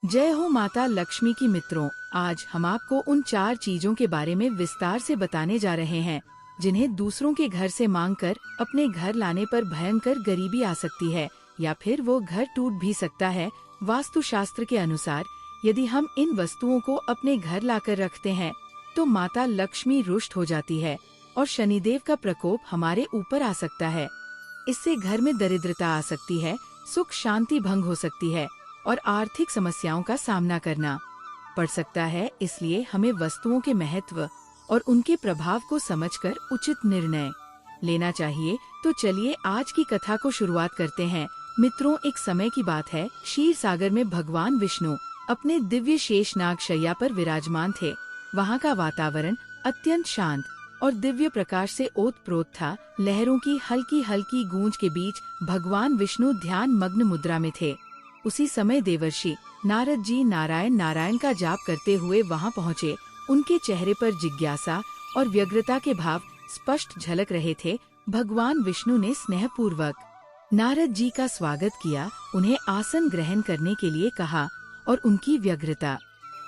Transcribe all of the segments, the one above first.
जय हो माता लक्ष्मी की मित्रों। आज हम आपको उन 4 चीजों के बारे में विस्तार से बताने जा रहे हैं जिन्हें दूसरों के घर से मांगकर अपने घर लाने पर भयंकर गरीबी आ सकती है या फिर वो घर टूट भी सकता है। वास्तु शास्त्र के अनुसार यदि हम इन वस्तुओं को अपने घर लाकर रखते हैं तो माता लक्ष्मी रुष्ट हो जाती है और शनिदेव का प्रकोप हमारे ऊपर आ सकता है। इससे घर में दरिद्रता आ सकती है, सुख शांति भंग हो सकती है और आर्थिक समस्याओं का सामना करना पड़ सकता है। इसलिए हमें वस्तुओं के महत्व और उनके प्रभाव को समझकर उचित निर्णय लेना चाहिए। तो चलिए आज की कथा को शुरुआत करते हैं। मित्रों, एक समय की बात है, क्षीर सागर में भगवान विष्णु अपने दिव्य शेषनाग शैया पर विराजमान थे। वहाँ का वातावरण अत्यंत शांत और दिव्य प्रकाश से ओतप्रोत था। लहरों की हल्की हल्की गूंज के बीच भगवान विष्णु ध्यान मग्न मुद्रा में थे। उसी समय देवर्षि नारद जी नारायण नारायण का जाप करते हुए वहां पहुंचे। उनके चेहरे पर जिज्ञासा और व्यग्रता के भाव स्पष्ट झलक रहे थे। भगवान विष्णु ने स्नेहपूर्वक नारद जी का स्वागत किया, उन्हें आसन ग्रहण करने के लिए कहा और उनकी व्यग्रता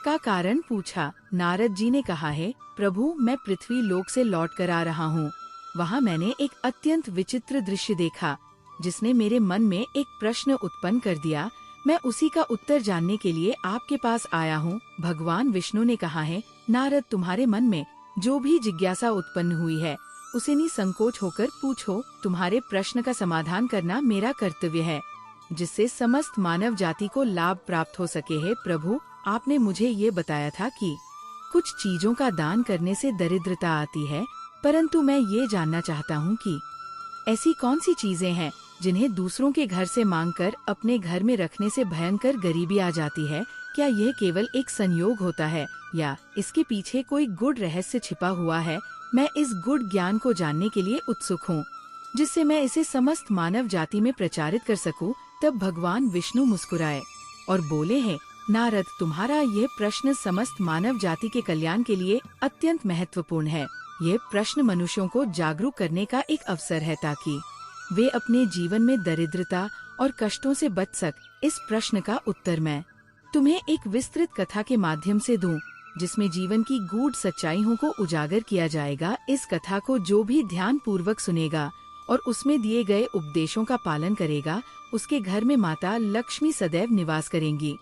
का कारण पूछा। नारद जी ने कहा है, प्रभु, मैं पृथ्वी लोक से लौट कर आ रहा हूँ। वहाँ मैंने एक अत्यंत विचित्र दृश्य देखा जिसने मेरे मन में एक प्रश्न उत्पन्न कर दिया। मैं उसी का उत्तर जानने के लिए आपके पास आया हूँ। भगवान विष्णु ने कहा है, नारद, तुम्हारे मन में जो भी जिज्ञासा उत्पन्न हुई है उसे निसंकोच होकर पूछो। तुम्हारे प्रश्न का समाधान करना मेरा कर्तव्य है, जिससे समस्त मानव जाति को लाभ प्राप्त हो सके है। प्रभु, आपने मुझे ये बताया था कि कुछ चीजों का दान करने से दरिद्रता आती है, परंतु मैं ये जानना चाहता हूँ कि ऐसी कौन सी चीजें हैं जिन्हें दूसरों के घर से मांगकर अपने घर में रखने से भयंकर गरीबी आ जाती है। क्या यह केवल एक संयोग होता है या इसके पीछे कोई गूढ़ रहस्य छिपा हुआ है? मैं इस गूढ़ ज्ञान को जानने के लिए उत्सुक हूँ, जिससे मैं इसे समस्त मानव जाति में प्रचारित कर सकूं। तब भगवान विष्णु मुस्कुराए और बोले हैं, नारद, तुम्हारा यह प्रश्न समस्त मानव जाति के कल्याण के लिए अत्यंत महत्वपूर्ण है। यह प्रश्न मनुष्यों को जागरूक करने का एक अवसर है ताकि वे अपने जीवन में दरिद्रता और कष्टों से बच सक। इस प्रश्न का उत्तर मैं तुम्हें एक विस्तृत कथा के माध्यम से दूं, जिसमें जीवन की गूढ़ सच्चाइयों को उजागर किया जाएगा। इस कथा को जो भी ध्यान पूर्वक सुनेगा और उसमें दिए गए उपदेशों का पालन करेगा, उसके घर में माता लक्ष्मी सदैव निवास करेंगी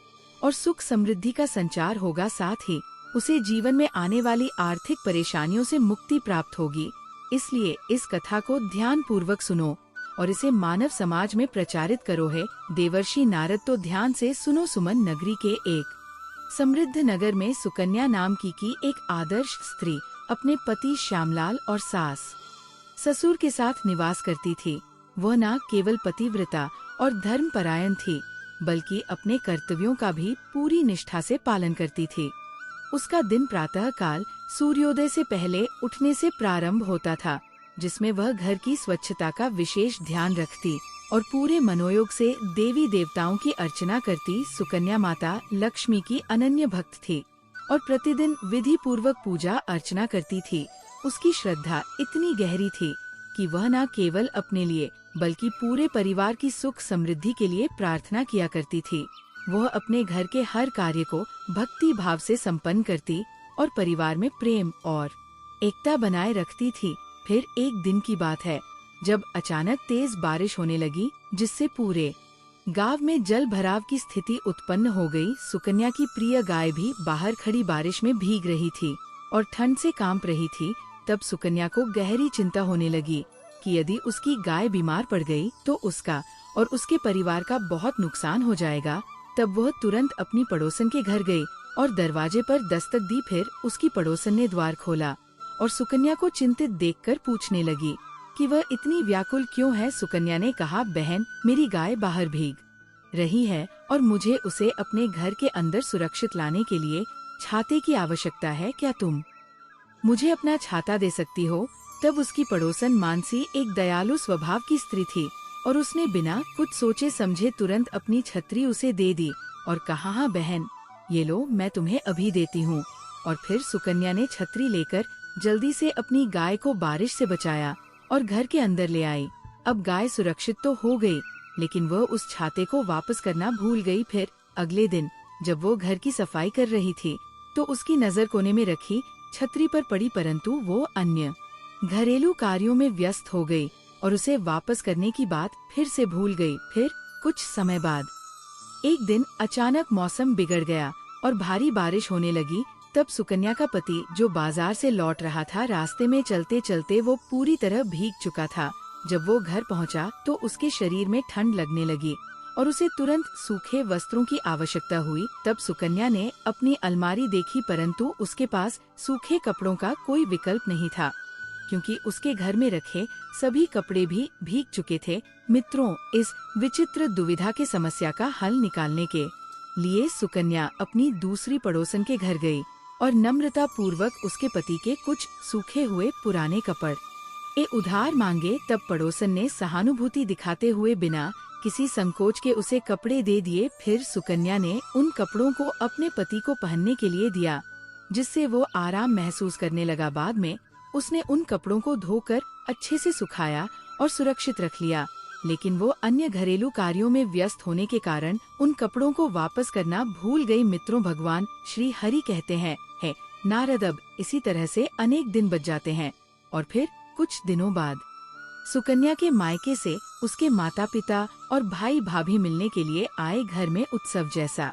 और सुख समृद्धि का संचार होगा। साथ ही उसे जीवन में आने वाली आर्थिक परेशानियों से मुक्ति प्राप्त होगी। इसलिए इस कथा को ध्यान पूर्वक सुनो और इसे मानव समाज में प्रचारित करो है। देवर्षि नारद, तो ध्यान से सुनो। सुमन नगरी के एक समृद्ध नगर में सुकन्या नाम की एक आदर्श स्त्री अपने पति श्यामलाल और सास ससुर के साथ निवास करती थी। वह न केवल पतिव्रता और धर्मपरायण थी, बल्कि अपने कर्तव्यों का भी पूरी निष्ठा से पालन करती थी। उसका दिन प्रातः काल सूर्योदय से पहले उठने से प्रारंभ होता था, जिसमें वह घर की स्वच्छता का विशेष ध्यान रखती और पूरे मनोयोग से देवी देवताओं की अर्चना करती। सुकन्या माता लक्ष्मी की अनन्य भक्त थी और प्रतिदिन विधि पूर्वक पूजा अर्चना करती थी। उसकी श्रद्धा इतनी गहरी थी कि वह न केवल अपने लिए बल्कि पूरे परिवार की सुख समृद्धि के लिए प्रार्थना किया करती थी। वह अपने घर के हर कार्य को भक्ति भाव से संपन्न करती और परिवार में प्रेम और एकता बनाए रखती थी। फिर एक दिन की बात है, जब अचानक तेज बारिश होने लगी, जिससे पूरे गांव में जल भराव की स्थिति उत्पन्न हो गई। सुकन्या की प्रिय गाय भी बाहर खड़ी बारिश में भीग रही थी और ठंड से कांप रही थी। तब सुकन्या को गहरी चिंता होने लगी कि यदि उसकी गाय बीमार पड़ गई तो उसका और उसके परिवार का बहुत नुकसान हो जाएगा। तब वह तुरंत अपनी पड़ोसन के घर गई और दरवाजे पर दस्तक दी। फिर उसकी पड़ोसन ने द्वार खोला और सुकन्या को चिंतित देखकर पूछने लगी कि वह इतनी व्याकुल क्यों है। सुकन्या ने कहा, बहन, मेरी गाय बाहर भीग रही है और मुझे उसे अपने घर के अंदर सुरक्षित लाने के लिए छाते की आवश्यकता है। क्या तुम मुझे अपना छाता दे सकती हो? तब उसकी पड़ोसन मानसी एक दयालु स्वभाव की स्त्री थी और उसने बिना कुछ सोचे समझे तुरंत अपनी छतरी उसे दे दी और कहा, हाँ बहन, ये लो, मैं तुम्हें अभी देती हूँ। और फिर सुकन्या ने छतरी लेकर जल्दी से अपनी गाय को बारिश से बचाया और घर के अंदर ले आई। अब गाय सुरक्षित तो हो गई, लेकिन वह उस छाते को वापस करना भूल गई। फिर अगले दिन जब वो घर की सफाई कर रही थी तो उसकी नजर कोने में रखी छतरी पर पड़ी, परंतु वो अन्य घरेलू कार्यों में व्यस्त हो गई और उसे वापस करने की बात फिर से भूल गई। फिर कुछ समय बाद एक दिन अचानक मौसम बिगड़ गया और भारी बारिश होने लगी। तब सुकन्या का पति जो बाजार से लौट रहा था, रास्ते में चलते चलते वो पूरी तरह भीग चुका था। जब वो घर पहुंचा तो उसके शरीर में ठंड लगने लगी और उसे तुरंत सूखे वस्त्रों की आवश्यकता हुई। तब सुकन्या ने अपनी अलमारी देखी, परंतु उसके पास सूखे कपड़ों का कोई विकल्प नहीं था, क्योंकि उसके घर में रखे सभी कपड़े भी भीग चुके थे। मित्रों, इस विचित्र दुविधा के समस्या का हल निकालने के लिए सुकन्या अपनी दूसरी पड़ोसन के घर गई और नम्रता पूर्वक उसके पति के कुछ सूखे हुए पुराने कपड़े उधार मांगे। तब पड़ोसन ने सहानुभूति दिखाते हुए बिना किसी संकोच के उसे कपड़े दे दिए। फिर सुकन्या ने उन कपड़ों को अपने पति को पहनने के लिए दिया, जिससे वो आराम महसूस करने लगा। बाद में उसने उन कपड़ों को धोकर अच्छे से सुखाया और सुरक्षित रख लिया, लेकिन वो अन्य घरेलू कार्यों में व्यस्त होने के कारण उन कपड़ों को वापस करना भूल गई। मित्रों, भगवान श्री हरि कहते हैं, नारद, अब इसी तरह से अनेक दिन बच जाते हैं और फिर कुछ दिनों बाद सुकन्या के मायके से उसके माता पिता और भाई भाभी मिलने के लिए आए। घर में उत्सव जैसा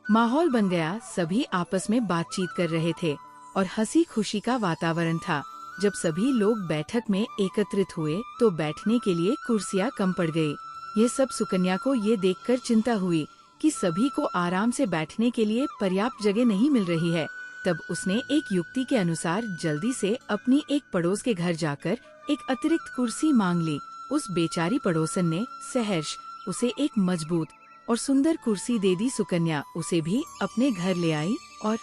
माहौल बन गया। सभी आपस में बातचीत कर रहे थे और हंसी खुशी का वातावरण था। जब सभी लोग बैठक में एकत्रित हुए तो बैठने के लिए कुर्सियां कम पड़ गई। ये सब सुकन्या को ये देखकर चिंता हुई कि सभी को आराम से बैठने के लिए पर्याप्त जगह नहीं मिल रही है। तब उसने एक युक्ति के अनुसार जल्दी से अपनी एक पड़ोस के घर जाकर एक अतिरिक्त कुर्सी मांग ली। उस बेचारी पड़ोसन ने सहर्ष उसे एक मजबूत और सुंदर कुर्सी दे दी। सुकन्या उसे भी अपने घर ले आई और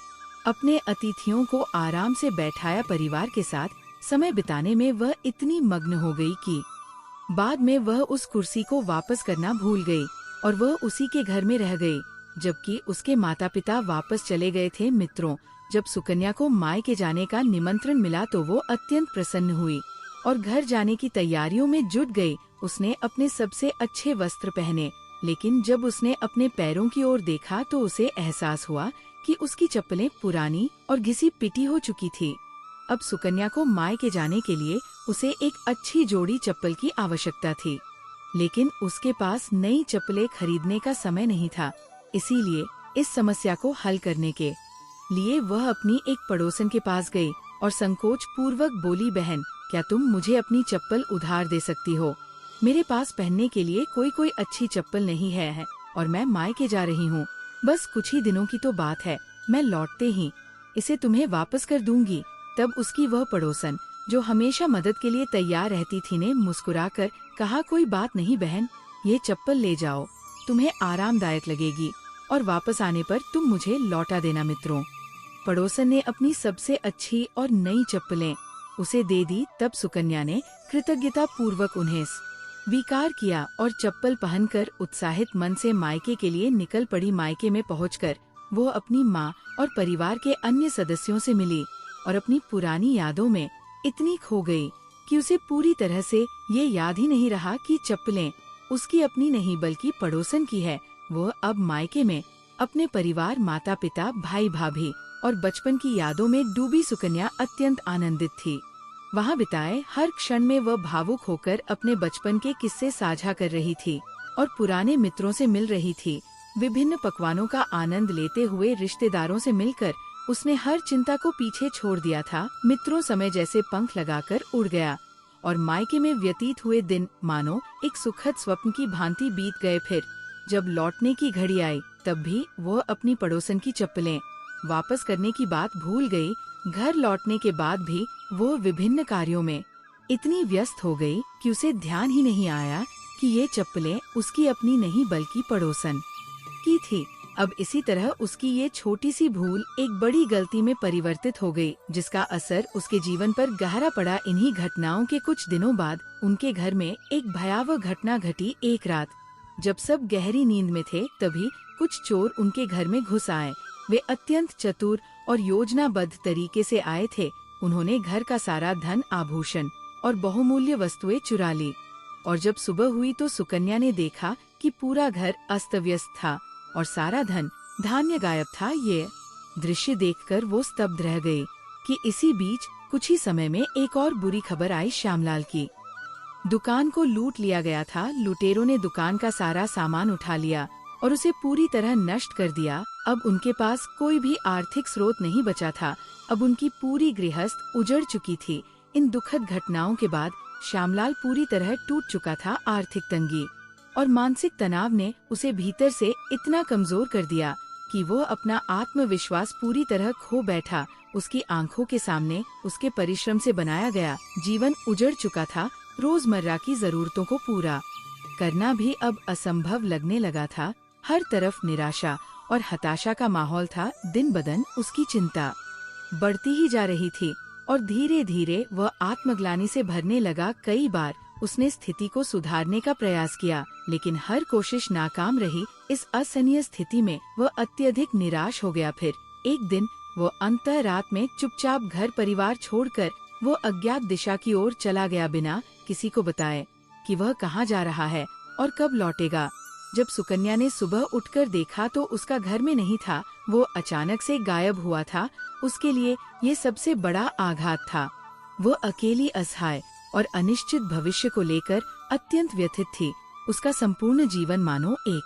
अपने अतिथियों को आराम से बैठाया। परिवार के साथ समय बिताने में वह इतनी मग्न हो गई कि बाद में वह उस कुर्सी को वापस करना भूल गई और वह उसी के घर में रह गई, जबकि उसके माता पिता वापस चले गए थे। मित्रों, जब सुकन्या को मायके जाने का निमंत्रण मिला तो वो अत्यंत प्रसन्न हुई और घर जाने की तैयारियों में जुट गई। उसने अपने सबसे अच्छे वस्त्र पहने, लेकिन जब उसने अपने पैरों की ओर देखा तो उसे एहसास हुआ कि उसकी चप्पलें पुरानी और घिसी पिटी हो चुकी थी। अब सुकन्या को मायके जाने के लिए उसे एक अच्छी जोड़ी चप्पल की आवश्यकता थी, लेकिन उसके पास नई चप्पलें खरीदने का समय नहीं था। इसीलिए इस समस्या को हल करने के लिए वह अपनी एक पड़ोसन के पास गई और संकोच पूर्वक बोली, बहन, क्या तुम मुझे अपनी चप्पल उधार दे सकती हो? मेरे पास पहनने के लिए कोई अच्छी चप्पल नहीं है और मैं मायके जा रही हूँ। बस कुछ ही दिनों की तो बात है, मैं लौटते ही इसे तुम्हें वापस कर दूंगी। तब उसकी वह पड़ोसन जो हमेशा मदद के लिए तैयार रहती थी ने मुस्कुराकर कहा, कोई बात नहीं बहन, ये चप्पल ले जाओ, तुम्हें आरामदायक लगेगी और वापस आने पर तुम मुझे लौटा देना। मित्रों, पड़ोसन ने अपनी सबसे अच्छी और नई चप्पलें उसे दे दी। तब सुकन्या ने कृतज्ञता पूर्वक उन्हें स्वीकार किया और चप्पल पहनकर उत्साहित मन से मायके के लिए निकल पड़ी। मायके में पहुंचकर वो अपनी माँ और परिवार के अन्य सदस्यों से मिली और अपनी पुरानी यादों में इतनी खो गई कि उसे पूरी तरह से ये याद ही नहीं रहा कि चप्पलें उसकी अपनी नहीं बल्कि पड़ोसन की है। वो अब मायके में अपने परिवार, माता पिता, भाई भाभी और बचपन की यादों में डूबी सुकन्या अत्यंत आनंदित थी। वहाँ बिताए हर क्षण में वह भावुक होकर अपने बचपन के किस्से साझा कर रही थी और पुराने मित्रों से मिल रही थी। विभिन्न पकवानों का आनंद लेते हुए रिश्तेदारों से मिलकर उसने हर चिंता को पीछे छोड़ दिया था। मित्रों, समय जैसे पंख लगाकर उड़ गया और मायके में व्यतीत हुए दिन मानो एक सुखद स्वप्न की भांति बीत गए। फिर जब लौटने की घड़ी आई तब भी वह अपनी पड़ोसन की चप्पलें वापस करने की बात भूल गई। घर लौटने के बाद भी वो विभिन्न कार्यों में इतनी व्यस्त हो गई कि उसे ध्यान ही नहीं आया कि ये चप्पलें उसकी अपनी नहीं बल्कि पड़ोसन की थी। अब इसी तरह उसकी ये छोटी सी भूल एक बड़ी गलती में परिवर्तित हो गई, जिसका असर उसके जीवन पर गहरा पड़ा। इन्हीं घटनाओं के कुछ दिनों बाद उनके घर में एक भयावह घटना घटी। एक रात जब सब गहरी नींद में थे तभी कुछ चोर उनके घर में घुस आए। वे अत्यंत चतुर और योजनाबद्ध तरीके से आए थे। उन्होंने घर का सारा धन, आभूषण और बहुमूल्य वस्तुएं चुरा ली और जब सुबह हुई तो सुकन्या ने देखा कि पूरा घर अस्त व्यस्त था और सारा धन धान्य गायब था। ये दृश्य देखकर वो स्तब्ध रह गई कि इसी बीच कुछ ही समय में एक और बुरी खबर आई। श्यामलाल की दुकान को लूट लिया गया था। लुटेरों ने दुकान का सारा सामान उठा लिया और उसे पूरी तरह नष्ट कर दिया। अब उनके पास कोई भी आर्थिक स्रोत नहीं बचा था। अब उनकी पूरी गृहस्थ उजड़ चुकी थी। इन दुखद घटनाओं के बाद श्यामलाल पूरी तरह टूट चुका था। आर्थिक तंगी और मानसिक तनाव ने उसे भीतर से इतना कमजोर कर दिया कि वो अपना आत्मविश्वास पूरी तरह खो बैठा। उसकी आंखों के सामने उसके परिश्रम से बनाया गया जीवन उजड़ चुका था। रोजमर्रा की जरूरतों को पूरा करना भी अब असंभव लगने लगा था। हर तरफ निराशा और हताशा का माहौल था। दिन बदन उसकी चिंता बढ़ती ही जा रही थी और धीरे धीरे वह आत्मग्लानि से भरने लगा। कई बार उसने स्थिति को सुधारने का प्रयास किया, लेकिन हर कोशिश नाकाम रही। इस असहनीय स्थिति में वह अत्यधिक निराश हो गया। फिर एक दिन वो अंतः रात में चुपचाप घर परिवार छोड़कर वो अज्ञात दिशा की ओर चला गया, बिना किसी को बताए कि वह कहाँ जा रहा है और कब लौटेगा। जब सुकन्या ने सुबह उठकर देखा तो उसका घर में नहीं था। वो अचानक से गायब हुआ था। उसके लिए ये सबसे बड़ा आघात था। वो अकेली, असहाय और अनिश्चित भविष्य को लेकर अत्यंत व्यथित थी। उसका संपूर्ण जीवन मानो एक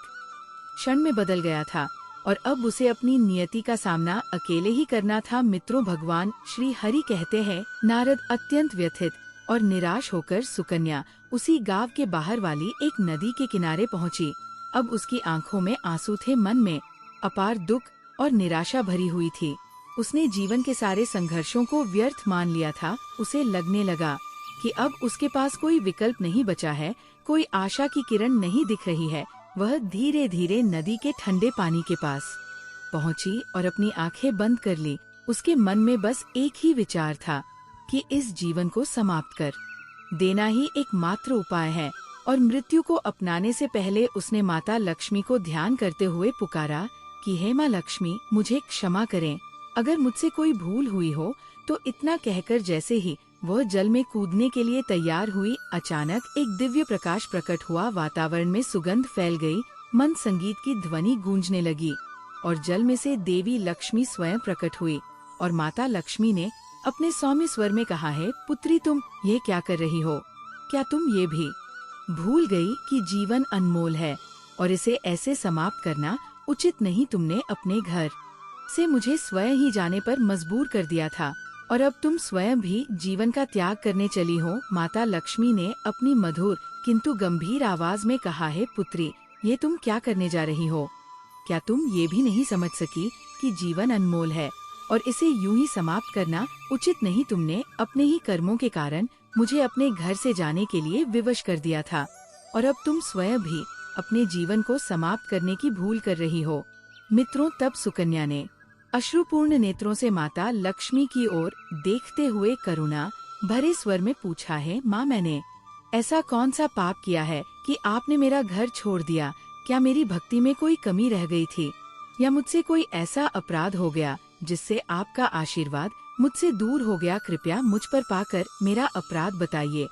क्षण में बदल गया था और अब उसे अपनी नियति का सामना अकेले ही करना था। मित्रों, भगवान श्री हरि कहते हैं, नारद अत्यंत व्यथित और निराश होकर सुकन्या उसी गांव के बाहर वाली एक नदी के किनारे पहुंची। अब उसकी आंखों में आंसू थे, मन में अपार दुख और निराशा भरी हुई थी। उसने जीवन के सारे संघर्षों को व्यर्थ मान लिया था। उसे लगने लगा कि अब उसके पास कोई विकल्प नहीं बचा है, कोई आशा की किरण नहीं दिख रही है। वह धीरे धीरे नदी के ठंडे पानी के पास पहुंची और अपनी आंखें बंद कर ली। उसके मन में बस एक ही विचार था कि इस जीवन को समाप्त कर देना ही एकमात्र उपाय है। और मृत्यु को अपनाने से पहले उसने माता लक्ष्मी को ध्यान करते हुए पुकारा कि हे माँ लक्ष्मी, मुझे क्षमा करें। अगर मुझसे कोई भूल हुई हो तो इतना कहकर जैसे ही वह जल में कूदने के लिए तैयार हुई, अचानक एक दिव्य प्रकाश प्रकट हुआ। वातावरण में सुगंध फैल गई, मंद संगीत की ध्वनि गूंजने लगी और जल में से देवी लक्ष्मी स्वयं प्रकट हुई। और माता लक्ष्मी ने अपने सौम्य स्वर में कहा, है पुत्री, तुम ये क्या कर रही हो? क्या तुम ये भी भूल गई कि जीवन अनमोल है और इसे ऐसे समाप्त करना उचित नहीं? तुमने अपने घर से मुझे स्वयं ही जाने पर मजबूर कर दिया था और अब तुम स्वयं भी जीवन का त्याग करने चली हो। माता लक्ष्मी ने अपनी मधुर किंतु गंभीर आवाज में कहा, है पुत्री, ये तुम क्या करने जा रही हो? क्या तुम ये भी नहीं समझ सकी कि जीवन अनमोल है और इसे यूं ही समाप्त करना उचित नहीं? तुमने अपने ही कर्मों के कारण मुझे अपने घर से जाने के लिए विवश कर दिया था और अब तुम स्वयं भी अपने जीवन को समाप्त करने की भूल कर रही हो। मित्रों, तब सुकन्या ने अश्रुपूर्ण नेत्रों से माता लक्ष्मी की ओर देखते हुए करुणा भरे स्वर में पूछा, है माँ, मैंने ऐसा कौन सा पाप किया है कि आपने मेरा घर छोड़ दिया? क्या मेरी भक्ति में कोई कमी रह गई थी या मुझसे कोई ऐसा अपराध हो गया जिससे आपका आशीर्वाद मुझसे दूर हो गया? कृपया मुझ पर पाकर मेरा अपराध बताइए,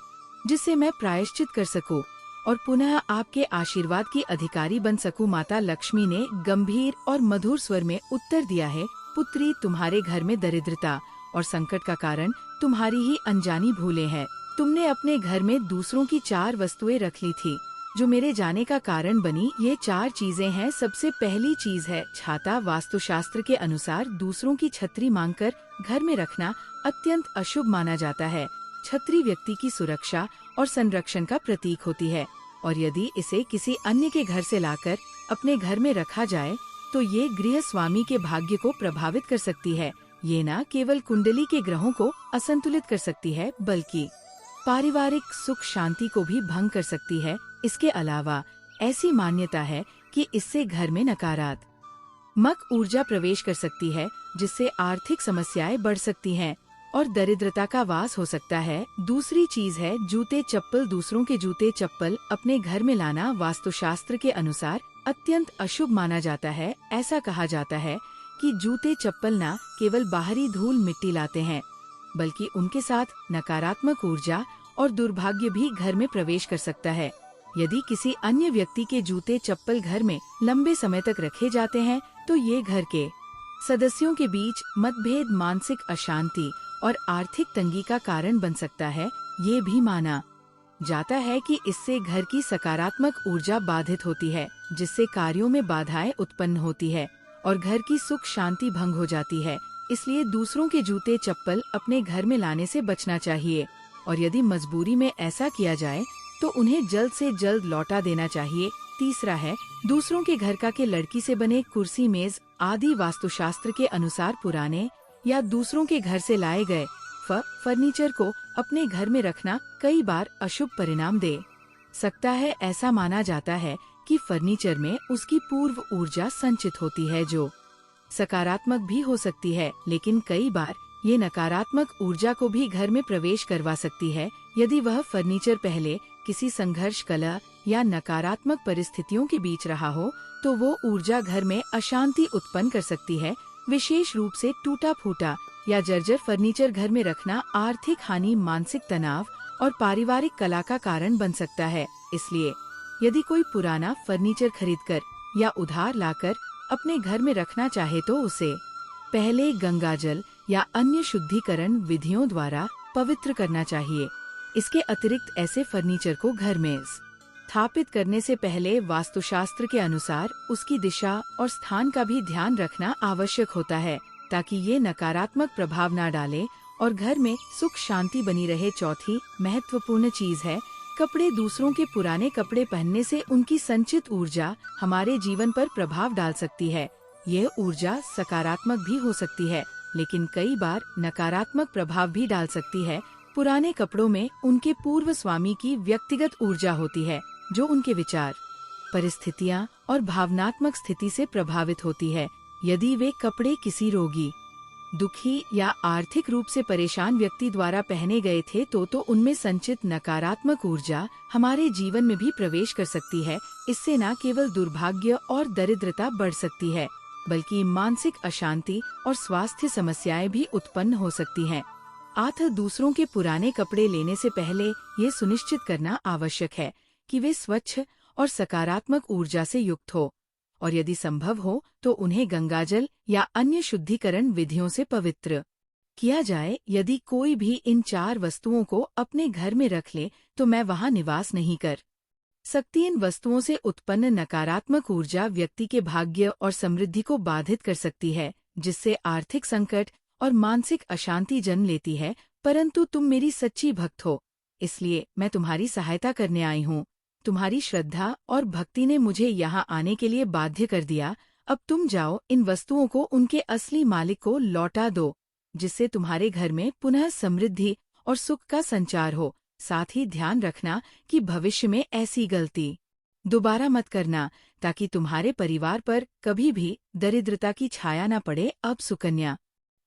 जिससे मैं प्रायश्चित कर सकूं और पुनः आपके आशीर्वाद की अधिकारी बन सकूं। माता लक्ष्मी ने गंभीर और मधुर स्वर में उत्तर दिया, है पुत्री, तुम्हारे घर में दरिद्रता और संकट का कारण तुम्हारी ही अनजानी भूलें हैं। तुमने अपने घर में दूसरों की 4 वस्तुएं रख ली थी जो मेरे जाने का कारण बनी। ये 4 चीजें हैं। सबसे पहली चीज है छाता। वास्तुशास्त्र के अनुसार दूसरों की छतरी मांगकर घर में रखना अत्यंत अशुभ माना जाता है। छतरी व्यक्ति की सुरक्षा और संरक्षण का प्रतीक होती है और यदि इसे किसी अन्य के घर से लाकर अपने घर में रखा जाए तो ये गृह स्वामी के भाग्य को प्रभावित कर सकती है। ये न केवल कुंडली के ग्रहों को असंतुलित कर सकती है बल्कि पारिवारिक सुख शांति को भी भंग कर सकती है। इसके अलावा ऐसी मान्यता है कि इससे घर में नकारात्मक ऊर्जा प्रवेश कर सकती है, जिससे आर्थिक समस्याएं बढ़ सकती हैं और दरिद्रता का वास हो सकता है। दूसरी चीज है जूते चप्पल। दूसरों के जूते चप्पल अपने घर में लाना वास्तुशास्त्र के अनुसार अत्यंत अशुभ माना जाता है। ऐसा कहा जाता है कि जूते चप्पल न केवल बाहरी धूल मिट्टी लाते हैं बल्कि उनके साथ नकारात्मक ऊर्जा और दुर्भाग्य भी घर में प्रवेश कर सकता है। यदि किसी अन्य व्यक्ति के जूते चप्पल घर में लंबे समय तक रखे जाते हैं तो ये घर के सदस्यों के बीच मतभेद, मानसिक अशांति और आर्थिक तंगी का कारण बन सकता है। ये भी माना जाता है कि इससे घर की सकारात्मक ऊर्जा बाधित होती है, जिससे कार्यों में बाधाएं उत्पन्न होती है और घर की सुख शांति भंग हो जाती है। इसलिए दूसरों के जूते चप्पल अपने घर में लाने से बचना चाहिए और यदि मजबूरी में ऐसा किया जाए तो उन्हें जल्द से जल्द लौटा देना चाहिए। तीसरा है, दूसरों के घर का के लड़की से बने कुर्सी, मेज आदि वास्तुशास्त्र के अनुसार पुराने या दूसरों के घर से लाए गए फर्नीचर को अपने घर में रखना कई बार अशुभ परिणाम दे सकता है। ऐसा माना जाता है कि फर्नीचर में उसकी पूर्व ऊर्जा संचित होती है, जो सकारात्मक भी हो सकती है, लेकिन कई बार ये नकारात्मक ऊर्जा को भी घर में प्रवेश करवा सकती है। यदि वह फर्नीचर पहले किसी संघर्ष, कलह या नकारात्मक परिस्थितियों के बीच रहा हो तो वो ऊर्जा घर में अशांति उत्पन्न कर सकती है। विशेष रूप से टूटा फूटा या जर्जर फर्नीचर घर में रखना आर्थिक हानि, मानसिक तनाव और पारिवारिक कलह का कारण बन सकता है। इसलिए यदि कोई पुराना फर्नीचर खरीदकर या उधार लाकर अपने घर में रखना चाहे तो उसे पहले गंगाजल या अन्य शुद्धिकरण विधियों द्वारा पवित्र करना चाहिए। इसके अतिरिक्त ऐसे फर्नीचर को घर में स्थापित करने से पहले वास्तुशास्त्र के अनुसार उसकी दिशा और स्थान का भी ध्यान रखना आवश्यक होता है, ताकि ये नकारात्मक प्रभाव न डाले और घर में सुख शांति बनी रहे। चौथी महत्वपूर्ण चीज है, कपड़े। दूसरों के पुराने कपड़े पहनने से उनकी संचित ऊर्जा हमारे जीवन पर प्रभाव डाल सकती है। यह ऊर्जा सकारात्मक भी हो सकती है, लेकिन कई बार नकारात्मक प्रभाव भी डाल सकती है। पुराने कपड़ों में उनके पूर्व स्वामी की व्यक्तिगत ऊर्जा होती है, जो उनके विचार, परिस्थितियां और भावनात्मक स्थिति से प्रभावित होती है। यदि वे कपड़े किसी रोगी, दुखी या आर्थिक रूप से परेशान व्यक्ति द्वारा पहने गए थे तो उनमें संचित नकारात्मक ऊर्जा हमारे जीवन में भी प्रवेश कर सकती है। इससे न केवल दुर्भाग्य और दरिद्रता बढ़ सकती है, बल्कि मानसिक अशांति और स्वास्थ्य समस्याएं भी उत्पन्न हो सकती हैं। दूसरों के पुराने कपड़े लेने से पहले ये सुनिश्चित करना आवश्यक है कि वे स्वच्छ और सकारात्मक ऊर्जा से युक्त हो और यदि संभव हो तो उन्हें गंगाजल या अन्य शुद्धिकरण विधियों से पवित्र किया जाए। यदि कोई भी इन 4 वस्तुओं को अपने घर में रख ले तो मैं वहां निवास नहीं कर सकती। इन वस्तुओं से उत्पन्न नकारात्मक ऊर्जा व्यक्ति के भाग्य और समृद्धि को बाधित कर सकती है, जिससे आर्थिक संकट और मानसिक अशांति जन्म लेती है। परंतु तुम मेरी सच्ची भक्त हो, इसलिए मैं तुम्हारी सहायता करने आई हूँ। तुम्हारी श्रद्धा और भक्ति ने मुझे यहाँ आने के लिए बाध्य कर दिया। अब तुम जाओ, इन वस्तुओं को उनके असली मालिक को लौटा दो, जिससे तुम्हारे घर में पुनः समृद्धि और सुख का संचार हो। साथ ही ध्यान रखना कि भविष्य में ऐसी गलती दोबारा मत करना, ताकि तुम्हारे परिवार पर कभी भी दरिद्रता की छाया न पड़े। अब सुकन्या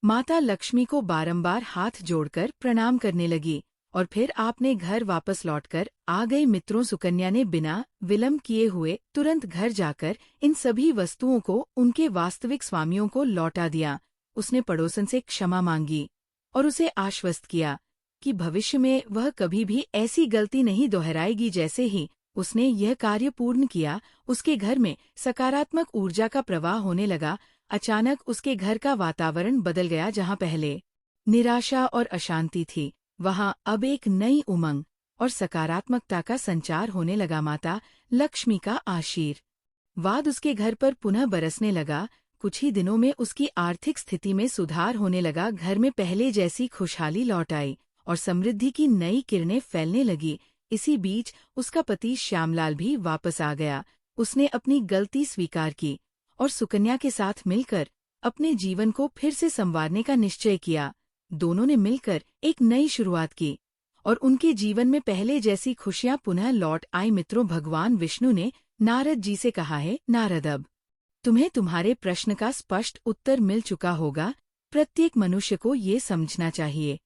माता लक्ष्मी को बारंबार हाथ जोड़कर प्रणाम करने लगी और फिर आपने घर वापस लौटकर आ गए मित्रों। सुकन्या ने बिना विलंब किए हुए तुरंत घर जाकर इन सभी वस्तुओं को उनके वास्तविक स्वामियों को लौटा दिया। उसने पड़ोसन से क्षमा मांगी और उसे आश्वस्त किया कि भविष्य में वह कभी भी ऐसी गलती नहीं दोहराएगी। जैसे ही उसने यह कार्य पूर्ण किया, उसके घर में सकारात्मक ऊर्जा का प्रवाह होने लगा। अचानक उसके घर का वातावरण बदल गया। जहाँ पहले निराशा और अशांति थी, वहाँ अब एक नई उमंग और सकारात्मकता का संचार होने लगा। माता लक्ष्मी का आशीर्वाद उसके घर पर पुनः बरसने लगा। कुछ ही दिनों में उसकी आर्थिक स्थिति में सुधार होने लगा। घर में पहले जैसी खुशहाली लौट आई और समृद्धि की नई किरणें फैलने लगी। इसी बीच उसका पति श्यामलाल भी वापस आ गया। उसने अपनी गलती स्वीकार की और सुकन्या के साथ मिलकर अपने जीवन को फिर से संवारने का निश्चय किया। दोनों ने मिलकर एक नई शुरुआत की और उनके जीवन में पहले जैसी खुशियां पुनः लौट आई। मित्रों, भगवान विष्णु ने नारद जी से कहा है, नारद, अब तुम्हें तुम्हारे प्रश्न का स्पष्ट उत्तर मिल चुका होगा। प्रत्येक मनुष्य को ये समझना चाहिए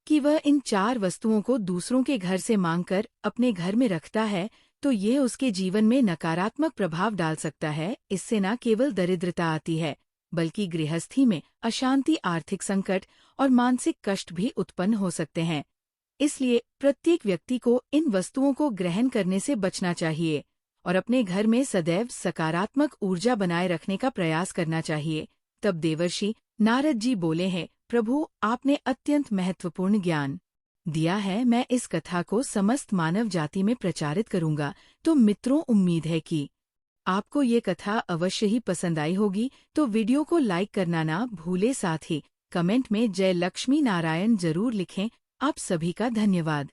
कि वह इन 4 वस्तुओं को दूसरों के घर से मांगकर अपने घर में रखता है तो ये उसके जीवन में नकारात्मक प्रभाव डाल सकता है। इससे न केवल दरिद्रता आती है, बल्कि गृहस्थी में अशांति, आर्थिक संकट और मानसिक कष्ट भी उत्पन्न हो सकते हैं। इसलिए प्रत्येक व्यक्ति को इन वस्तुओं को ग्रहण करने से बचना चाहिए और अपने घर में सदैव सकारात्मक ऊर्जा बनाए रखने का प्रयास करना चाहिए। तब देवर्षि नारद जी बोले हैं, प्रभु आपने अत्यंत महत्वपूर्ण ज्ञान दिया है, मैं इस कथा को समस्त मानव जाति में प्रचारित करूंगा। तो मित्रों, उम्मीद है कि आपको ये कथा अवश्य ही पसंद आई होगी। तो वीडियो को लाइक करना ना भूले, साथ ही कमेंट में जय लक्ष्मी नारायण जरूर लिखें। आप सभी का धन्यवाद।